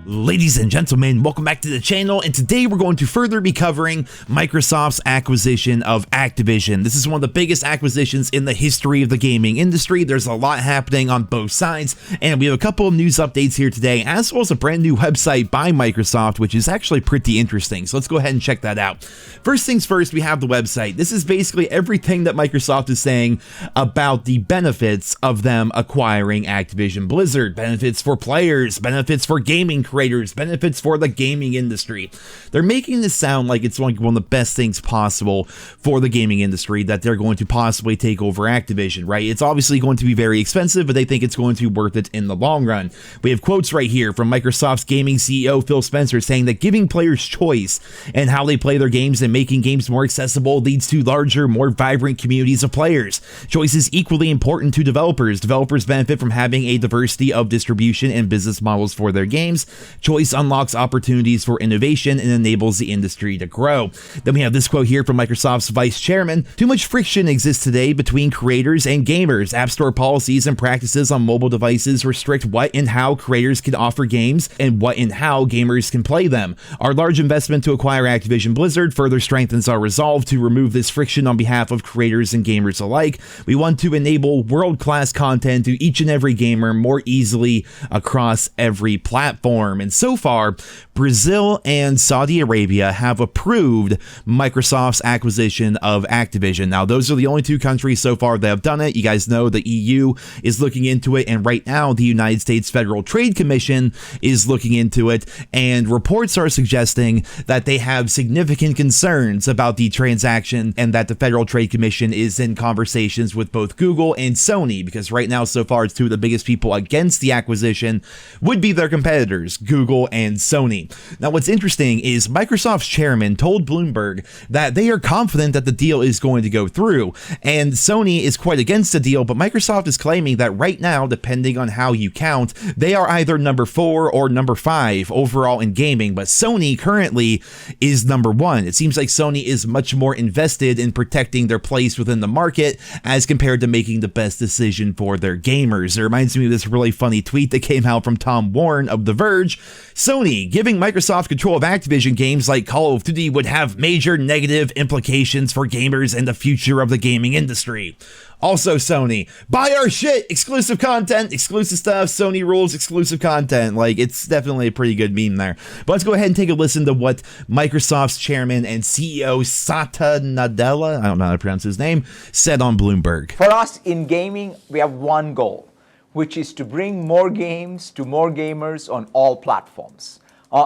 Ladies and gentlemen, welcome back to the channel, and today we're going to further be covering Microsoft's acquisition of Activision. This is one of the biggest acquisitions in the history of the gaming industry. There's a lot happening on both sides, and we have a couple of news updates here today, as well as a brand new website by Microsoft, which is actually pretty interesting. So let's go ahead and check that out. First things first, we have the website. This is basically everything that Microsoft is saying about the benefits of them acquiring Activision Blizzard. Benefits for players, benefits for gaming creators, benefits for the gaming industry. They're making this sound like it's like one of the best things possible for the gaming industry, that they're going to possibly take over Activision, right? It's obviously going to be very expensive, but they think it's going to be worth it in the long run. We have quotes right here from Microsoft's gaming CEO Phil Spencer saying that giving players choice in how they play their games and making games more accessible leads to larger, more vibrant communities of players. Choice is equally important to developers. Developers benefit from having a diversity of distribution and business models for their games. Choice unlocks opportunities for innovation and enables the industry to grow. Then we have this quote here from Microsoft's vice chairman. Too much friction exists today between creators and gamers. App Store policies and practices on mobile devices restrict what and how creators can offer games and what and how gamers can play them. Our large investment to acquire Activision Blizzard further strengthens our resolve to remove this friction on behalf of creators and gamers alike. We want to enable world-class content to each and every gamer more easily across every platform. And so far, Brazil and Saudi Arabia have approved Microsoft's acquisition of Activision. Now, those are the only two countries so far that have done it. You guys know the EU is looking into it, and right now the United States Federal Trade Commission is looking into it, and reports are suggesting that they have significant concerns about the transaction and that the Federal Trade Commission is in conversations with both Google and Sony, because right now so far it's two of the biggest people against the acquisition would be their competitors, Google and Sony. Now, what's interesting is Microsoft's chairman told Bloomberg that they are confident that the deal is going to go through, and Sony is quite against the deal, but Microsoft is claiming that right now, depending on how you count, they are either number 4 or number 5 overall in gaming, but Sony currently is number 1. It seems like Sony is much more invested in protecting their place within the market as compared to making the best decision for their gamers. It reminds me of this really funny tweet that came out from Tom Warren of The Verge. Sony giving Microsoft control of Activision games like Call of Duty would have major negative implications for gamers and the future of the gaming industry. Also, Sony, buy our shit, exclusive content, exclusive stuff, Sony rules, exclusive content. Like, it's definitely a pretty good meme there. But let's go ahead and take a listen to what Microsoft's chairman and CEO Satya Nadella, I don't know how to pronounce his name, said on Bloomberg. For us in gaming, we have one goal, which is to bring more games to more gamers on all platforms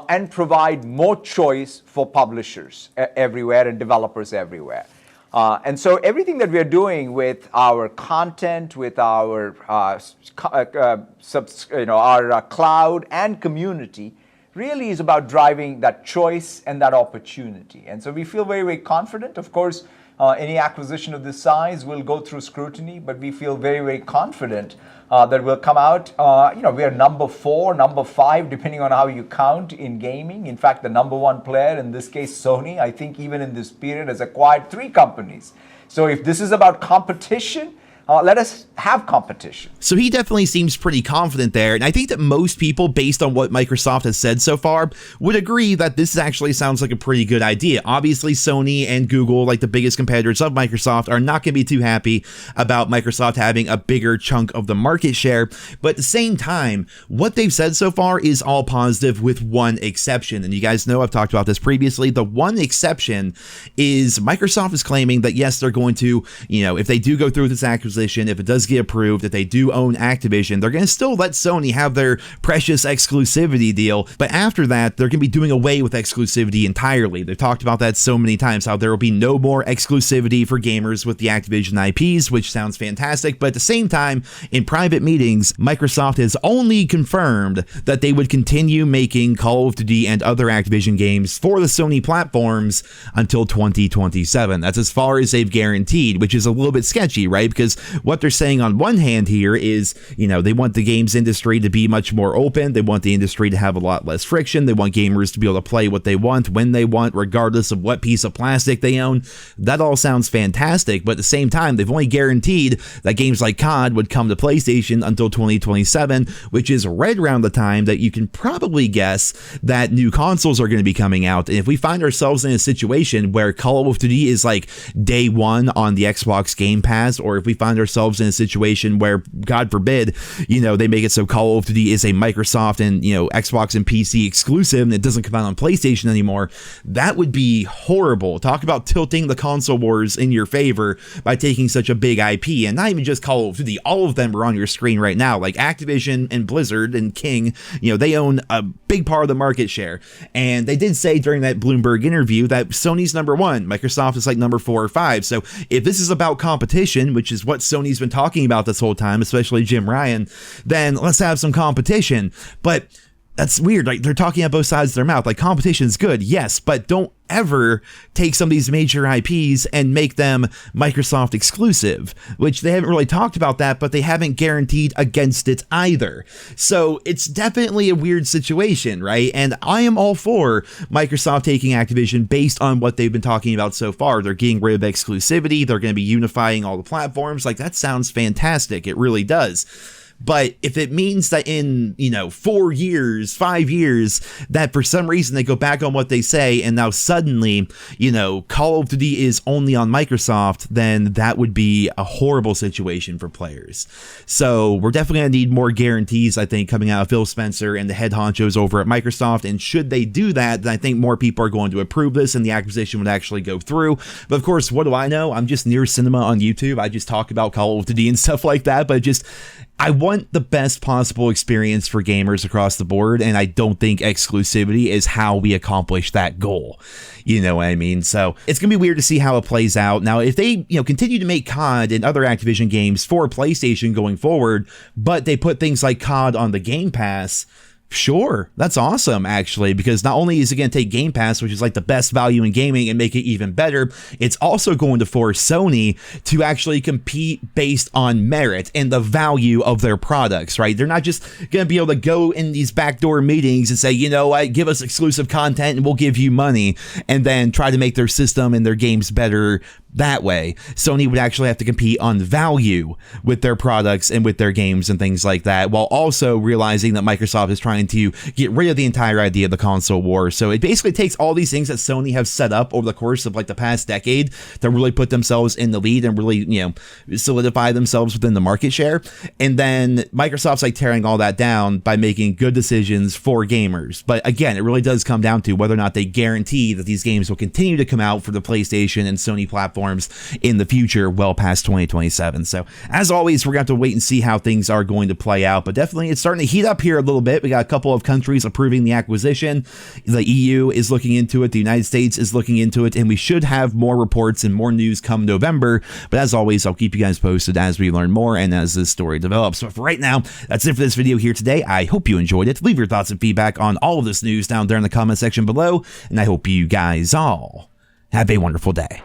and provide more choice for publishers everywhere and developers everywhere. And so everything that we are doing with our content, with our cloud and community really is about driving that choice and that opportunity. And so we feel very, very confident. Of course, any acquisition of this size will go through scrutiny, but we feel very, very confident that we'll come out. We are number 4, number 5, depending on how you count in gaming. In fact, the number 1 player, in this case, Sony, I think even in this period has acquired 3 companies. So if this is about competition, let us have competition. So he definitely seems pretty confident there, and I think that most people, based on what Microsoft has said so far, would agree that this actually sounds like a pretty good idea. Obviously, Sony and Google, like the biggest competitors of Microsoft, are not going to be too happy about Microsoft having a bigger chunk of the market share, but at the same time, what they've said so far is all positive with one exception, and you guys know I've talked about this previously. The one exception is Microsoft is claiming that yes, they're going to, if they do go through with this acquisition, if it does get approved, if they do own Activision, they're going to still let Sony have their precious exclusivity deal, but after that, they're going to be doing away with exclusivity entirely. They've talked about that so many times, how there will be no more exclusivity for gamers with the Activision IPs, which sounds fantastic, but at the same time, in private meetings, Microsoft has only confirmed that they would continue making Call of Duty and other Activision games for the Sony platforms until 2027. That's as far as they've guaranteed, which is a little bit sketchy, right? Because what they're saying on one hand here is, you know, they want the games industry to be much more open. They want the industry to have a lot less friction. They want gamers to be able to play what they want, when they want, regardless of what piece of plastic they own. That all sounds fantastic, but at the same time, they've only guaranteed that games like COD would come to PlayStation until 2027, which is right around the time that you can probably guess that new consoles are going to be coming out. And if we find ourselves in a situation where Call of Duty is like day one on the Xbox Game Pass, or if we find ourselves in a situation where, God forbid, you know, they make it so Call of Duty is a Microsoft and, you know, Xbox and PC exclusive and it doesn't come out on PlayStation anymore, that would be horrible. Talk about tilting the console wars in your favor by taking such a big IP, and not even just Call of Duty, all of them are on your screen right now, like Activision and Blizzard and King, you know, they own a big part of the market share. And they did say during that Bloomberg interview that Sony's number one, Microsoft is like number 4 or 5. So if this is about competition, which is what Sony's been talking about this whole time, especially Jim Ryan, then let's have some competition. But that's weird. Like, they're talking at both sides of their mouth. Like, competition is good, yes, but don't ever take some of these major IPs and make them Microsoft exclusive, which they haven't really talked about that, but they haven't guaranteed against it either. So it's definitely a weird situation, right? And I am all for Microsoft taking Activision based on what they've been talking about so far. They're getting rid of exclusivity. They're going to be unifying all the platforms. Like, that sounds fantastic. It really does. But if it means that in, you know, 4 years, 5 years, that for some reason they go back on what they say and now suddenly, you know, Call of Duty is only on Microsoft, then that would be a horrible situation for players. So we're definitely going to need more guarantees, I think, coming out of Phil Spencer and the head honchos over at Microsoft. And should they do that, then I think more people are going to approve this and the acquisition would actually go through. But of course, what do I know? I'm just NerosCinema on YouTube. I just talk about Call of Duty and stuff like that, but I want the best possible experience for gamers across the board, and I don't think exclusivity is how we accomplish that goal. You know what I mean? So it's going to be weird to see how it plays out. Now, if they, you know, continue to make COD and other Activision games for PlayStation going forward, but they put things like COD on the Game Pass, sure, that's awesome, actually, because not only is it going to take Game Pass, which is like the best value in gaming, and make it even better, it's also going to force Sony to actually compete based on merit and the value of their products, right? They're not just going to be able to go in these backdoor meetings and say, you know what, give us exclusive content and we'll give you money, and then try to make their system and their games better that way. Sony would actually have to compete on value with their products and with their games and things like that, while also realizing that Microsoft is trying to get rid of the entire idea of the console war. So it basically takes all these things that Sony have set up over the course of like the past decade to really put themselves in the lead and really, you know, solidify themselves within the market share. And then Microsoft's like tearing all that down by making good decisions for gamers. But again, it really does come down to whether or not they guarantee that these games will continue to come out for the PlayStation and Sony platforms in the future, well past 2027. So as always, we're going to have to wait and see how things are going to play out, but definitely it's starting to heat up here a little bit. We got a couple of countries approving the acquisition. The EU is looking into it. The United States is looking into it, and we should have more reports and more news come November. But as always, I'll keep you guys posted as we learn more and as this story develops. So for right now, that's it for this video here today. I hope you enjoyed it. Leave your thoughts and feedback on all of this news down there in the comment section below, and I hope you guys all have a wonderful day.